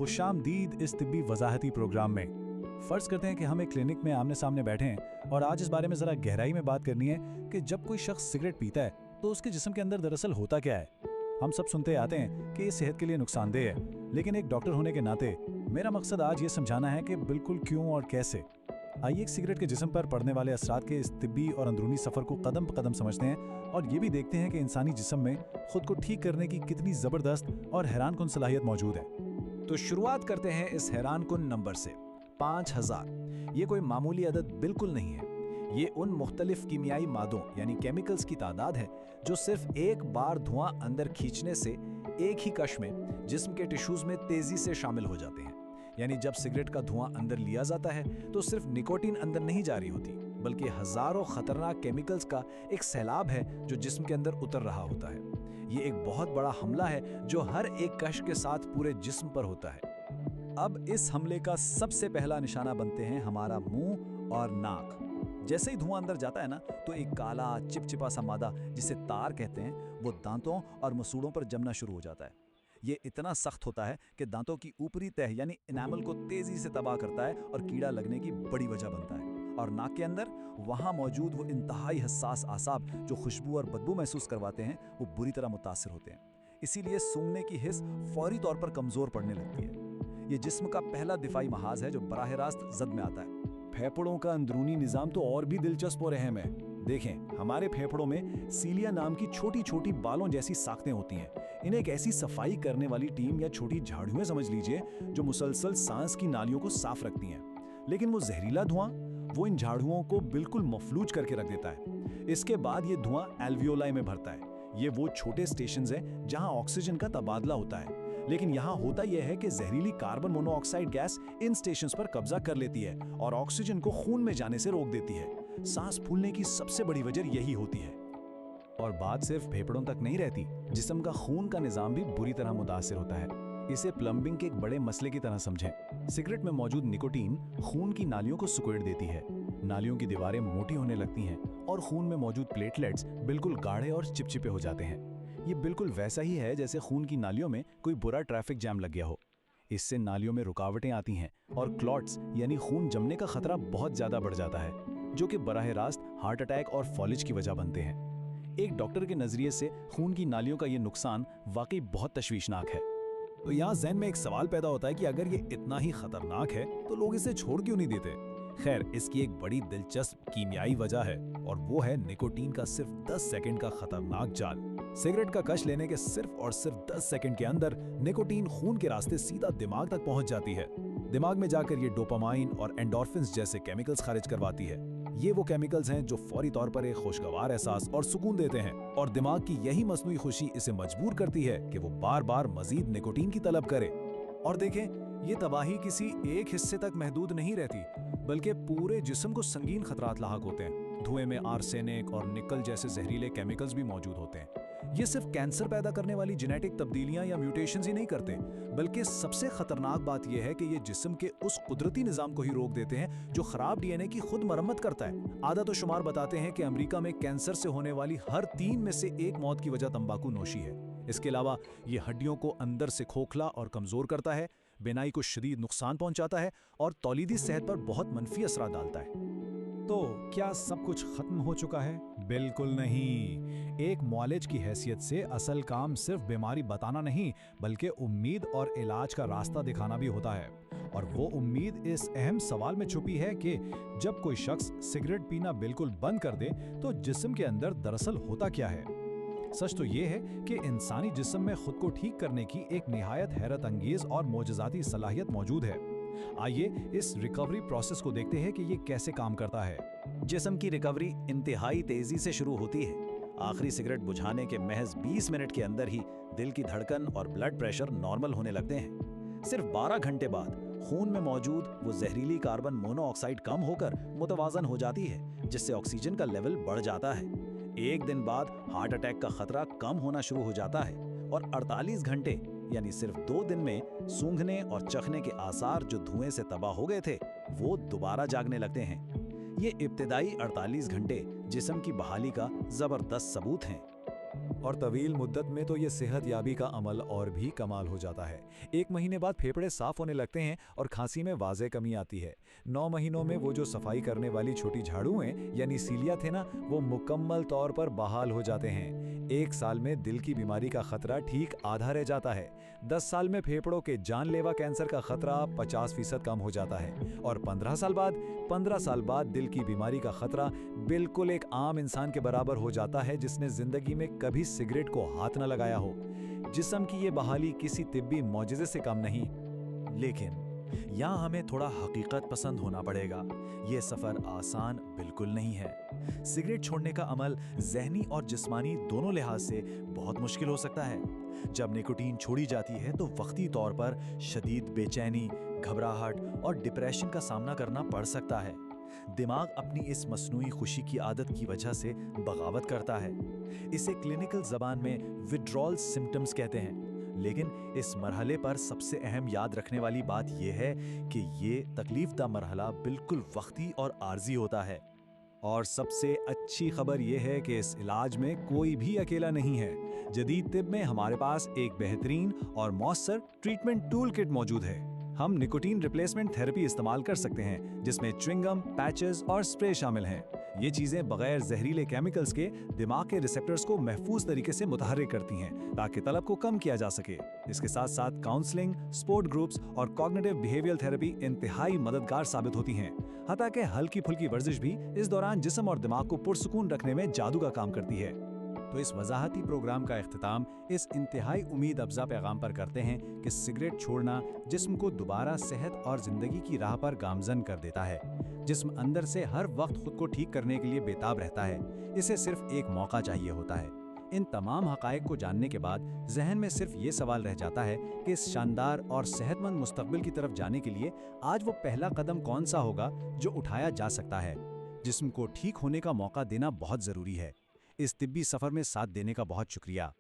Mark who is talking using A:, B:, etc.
A: खुश आमदीद इस तिब्बी वजाहती प्रोग्राम में। फ़र्ज़ करते हैं कि हम एक क्लिनिक में आमने सामने बैठे हैं और आज इस बारे में ज़रा गहराई में बात करनी है कि जब कोई शख्स सिगरेट पीता है तो उसके जिस्म के अंदर दरअसल होता क्या है। हम सब सुनते आते हैं कि ये सेहत के लिए नुकसानदेह है, लेकिन एक डॉक्टर होने के नाते मेरा मकसद आज ये समझाना है कि बिल्कुल क्यों और कैसे। आइए एक सिगरेट के जिस्म पर पड़ने वाले असरात के इस तिब्बी और अंदरूनी सफ़र को कदम ब कदम समझते हैं और ये भी देखते हैं कि इंसानी जिस्म में खुद को ठीक करने की कितनी ज़बरदस्त और हैरानकुन सलाहियत मौजूद है।
B: तो शुरुआत करते हैं इस हैरानकुन नंबर से, 5000। ये कोई मामूली अदद बिल्कुल नहीं है। ये उन मुख्तलिफ कीमियाई मादों यानी केमिकल्स की तादाद है जो सिर्फ एक बार धुआं अंदर खींचने से एक ही कश में जिस्म के टिश्यूज में तेजी से शामिल हो जाते हैं। यानी जब सिगरेट का धुआं अंदर लिया जाता है तो सिर्फ निकोटीन अंदर नहीं जा रही होती, बल्कि हजारों खतरनाक केमिकल्स का एक सैलाब है जो जिस्म के अंदर उतर रहा होता है। ये एक बहुत बड़ा हमला है जो हर एक कश के साथ पूरे जिस्म पर होता है।
C: अब इस हमले का सबसे पहला निशाना बनते हैं हमारा मुंह और नाक। जैसे ही धुआं अंदर जाता है ना, तो एक काला चिपचिपा सा मादा जिसे तार कहते हैं वो दांतों और मसूड़ों पर जमना शुरू हो जाता है। ये इतना सख्त होता है कि दांतों की ऊपरी तह यानी इनामल को तेजी से तबाह करता है और कीड़ा लगने की बड़ी वजह बनता है। और नाक के अंदर वहाँ मौजूद वो इंतहाई हसास आसाब जो खुशबू और बदबू महसूस करवाते हैं, वो बुरी तरह मुतासिर होते हैं। इसीलिए सूंघने की हिस्स फौरी तौर पर कमज़ोर पड़ने लगती है। ये जिस्म का पहला दिफाई महाज है जो बराह रास्त जद में आता है।
A: फेफड़ों का अंदरूनी निज़ाम तो और भी दिलचस्प और अहम है। देखें, हमारे फेफड़ों में सीलिया नाम की छोटी छोटी बालों जैसी साख्तें होती हैं। इन्हें एक ऐसी सफाई करने वाली टीम या छोटी झाड़ुएं समझ लीजिए जो मुसलसल सांस की नालियों को साफ रखती हैं। लेकिन वो जहरीला धुआं वो इन झाड़ुओं को बिल्कुल मफलूज करके रख देता है। इसके बाद ये धुआं एल्वियोलाई में भरता है। ये वो छोटे स्टेशंस हैं जहां ऑक्सीजन का तबादला होता है। लेकिन यहाँ होता यह है कि जहरीली carbon monoxide gas in stations पर कब्जा कर लेती है और ऑक्सीजन को खून में जाने से रोक देती है। सांस फूलने की सबसे बड़ी वजह यही होती है।
C: और बात सिर्फ फेफड़ों तक नहीं रहती, जिस्म का खून का निज़ाम भी बुरी तरह मुतासिर होता है। इसे प्लम्बिंग के एक बड़े मसले की तरह समझें। सिगरेट में मौजूद निकोटीन खून की नालियों को सिकुड़ देती है। नालियों की दीवारें मोटी होने लगती हैं और खून में मौजूद प्लेटलेट्स बिल्कुल गाढ़े और चिपचिपे हो जाते हैं। ये बिल्कुल वैसा ही है जैसे खून की नालियों में कोई बुरा ट्रैफिक जैम लग गया हो। इससे नालियों में रुकावटें आती हैं और क्लॉट्स यानी खून जमने का खतरा बहुत ज़्यादा बढ़ जाता है, जो कि बराह रास्त हार्ट अटैक और फॉलिज की वजह बनते हैं। एक डॉक्टर के नज़रिए से खून की नालियों का ये नुकसान वाकई बहुत तशवीशनाक है।
A: तो यहाँ ज़हन में एक सवाल पैदा होता है कि अगर ये इतना ही खतरनाक है तो लोग इसे छोड़ क्यों नहीं देते। खैर, इसकी एक बड़ी दिलचस्प कीमियाई वजह है और वो है निकोटीन का सिर्फ 10 सेकंड का खतरनाक जाल। सिगरेट का कश लेने के सिर्फ और सिर्फ 10 सेकंड के अंदर निकोटीन खून के रास्ते सीधा दिमाग तक पहुंच जाती है। दिमाग में जाकर ये डोपामाइन और एंडोर्फिन्स जैसे केमिकल्स खारिज करवाती है। ये वो केमिकल्स हैं जो फौरी तौर पर एक खुशगवार एहसास और सुकून देते हैं, और दिमाग की यही मसनूई खुशी इसे मजबूर करती है कि वो बार बार मजीद निकोटीन की तलब करे।
C: और देखें, ये तबाही किसी एक हिस्से तक महदूद नहीं रहती, बल्कि पूरे जिस्म को संगीन खतरात लाहक होते हैं। धुएं में आर्सेनिक और निकल जैसे जहरीले केमिकल्स भी मौजूद होते हैं। ये सिर्फ कैंसर पैदा करने वाली जेनेटिक तब्दीलियां या म्यूटेशंस ही नहीं करते, बल्कि सबसे खतरनाक बात यह है कि ये जिस्म के उस कुदरती निज़ाम को ही रोक देते हैं जो खराब डीएनए की खुद मरम्मत करता है। आदत और शुमार बताते हैं कि अमेरिका में कैंसर से होने वाली हर 3 में से 1 मौत की वजह तंबाकू नोशी है। इसके अलावा ये हड्डियों को अंदर से खोखला और कमज़ोर करता है, बिनाई को शदीद नुकसान पहुंचाता है और तौलीदी सेहत पर बहुत मनफी असर डालता है।
A: तो क्या सब कुछ खत्म हो चुका है? बिल्कुल नहीं। एक मुआलिज की हैसियत से असल काम सिर्फ बीमारी बताना नहीं, बल्कि उम्मीद और इलाज का रास्ता दिखाना भी होता है। और वो उम्मीद इस अहम सवाल में छुपी है कि जब कोई शख्स सिगरेट पीना बिल्कुल बंद कर दे तो जिस्म के अंदर दरअसल होता क्या है। सच तो ये है कि इंसानी जिस्म में खुद को ठीक करने की एक निहायत हैरत अंगेज और मोजज़ाती सलाहियत मौजूद है। आइए इस रिकवरी प्रोसेस को देखते हैं कि ये कैसे काम करता है।
B: जिस्म की रिकवरी इंतहाई तेजी से शुरू होती है। आखिरी सिगरेट बुझाने के महज 20 मिनट के अंदर ही दिल की धड़कन और ब्लड प्रेशर नॉर्मल होने लगते हैं। सिर्फ 12 घंटे बाद खून में मौजूद वो जहरीली कार्बन मोनोऑक्साइड कम होकर मुतवाजन हो जाती है, जिससे ऑक्सीजन का लेवल बढ़ जाता है। एक दिन बाद हार्ट अटैक का खतरा कम होना शुरू हो जाता है और 48 घंटे यानी सिर्फ 2 दिन में सूंघने और चखने के आसार जो धुएं से तबाह हो गए थे वो दोबारा जागने लगते हैं। ये इब्तिदाई 48 घंटे जिस्म की बहाली का जबरदस्त सबूत हैं।
C: और तवील मुद्दत में तो ये सेहत याबी का अमल और भी कमाल हो जाता है। 1 महीने बाद फेफड़े साफ होने लगते हैं और खांसी में वाज़े कमी आती है। 9 महीनों में वो जो सफाई करने वाली छोटी झाड़ुएं यानी सीलिया थे ना, वो मुकम्मल तौर पर बहाल हो जाते हैं। 1 साल में दिल की बीमारी का खतरा ठीक आधा रह जाता है। 10 साल में फेफड़ों के जानलेवा कैंसर का खतरा 50% कम हो जाता है और 15 साल बाद दिल की बीमारी का खतरा बिल्कुल एक आम इंसान के बराबर हो जाता है जिसने जिंदगी में कभी सिगरेट को हाथ न लगाया हो। जिस्म की ये बहाली किसी तिब्बी मौजिज़े से कम नहीं।
B: लेकिन यहाँ हमें थोड़ा हकीकत पसंद होना पड़ेगा। ये सफ़र आसान बिल्कुल नहीं है। सिगरेट छोड़ने का अमल ज़हनी और जिस्मानी दोनों लिहाज से बहुत मुश्किल हो सकता है। जब निकोटीन छोड़ी जाती है तो वक्ती तौर पर शदीद बेचैनी, घबराहट और डिप्रेशन का सामना करना पड़ सकता है। दिमाग अपनी इस मस्नूई खुशी की आदत की वजह से बगावत करता है। इसे क्लिनिकल ज़बान में विड्रॉल सिम्टम्स कहते हैं। लेकिन इस मरहले पर सबसे अहम याद रखने वाली बात यह है कि ये तकलीफ़दा मरहला बिल्कुल वक्ती और आर्जी होता है।
A: और सबसे अच्छी खबर यह है कि इस इलाज में कोई भी अकेला नहीं है। जदीद तिब में हमारे पास एक बेहतरीन और मौसर ट्रीटमेंट टूल किट मौजूद है। हम निकोटीन रिप्लेसमेंट थेरेपी इस्तेमाल कर सकते हैं, जिसमें च्युइंगम, पैचेस और स्प्रे शामिल हैं। ये चीज़ें बगैर जहरीले केमिकल्स के दिमाग के रिसेप्टर्स को महफूज तरीके से मुतहर्रिक करती हैं ताकि तलब को कम किया जा सके। इसके साथ साथ काउंसलिंग, स्पोर्ट ग्रुप्स और कॉग्निटिव बिहेवियरल थेरेपी इंतहाई मददगार साबित होती हैं। हत्ता कि हल्की फुल्की वर्जिश भी इस दौरान जिस्म और दिमाग को पुरसुकून रखने में जादू का काम करती है।
C: तो इस वजाहती प्रोग्राम का इख्तिताम इस इंतहाई उम्मीद अफजा पैगाम पर करते हैं कि सिगरेट छोड़ना जिस्म को दोबारा सेहत और ज़िंदगी की राह पर गामजन कर देता है। जिस्म अंदर से हर वक्त खुद को ठीक करने के लिए बेताब रहता है। इसे सिर्फ एक मौका चाहिए होता है। इन तमाम हक़ाइक़ को जानने के बाद जहन में सिर्फ ये सवाल रह जाता है कि इस शानदार और सेहतमंद मुस्तक़बिल की तरफ जाने के लिए आज वो पहला कदम कौन सा होगा जो उठाया जा सकता है। जिस्म को ठीक होने का मौका देना बहुत ज़रूरी है। इस तिब्बी सफ़र में साथ देने का बहुत शुक्रिया।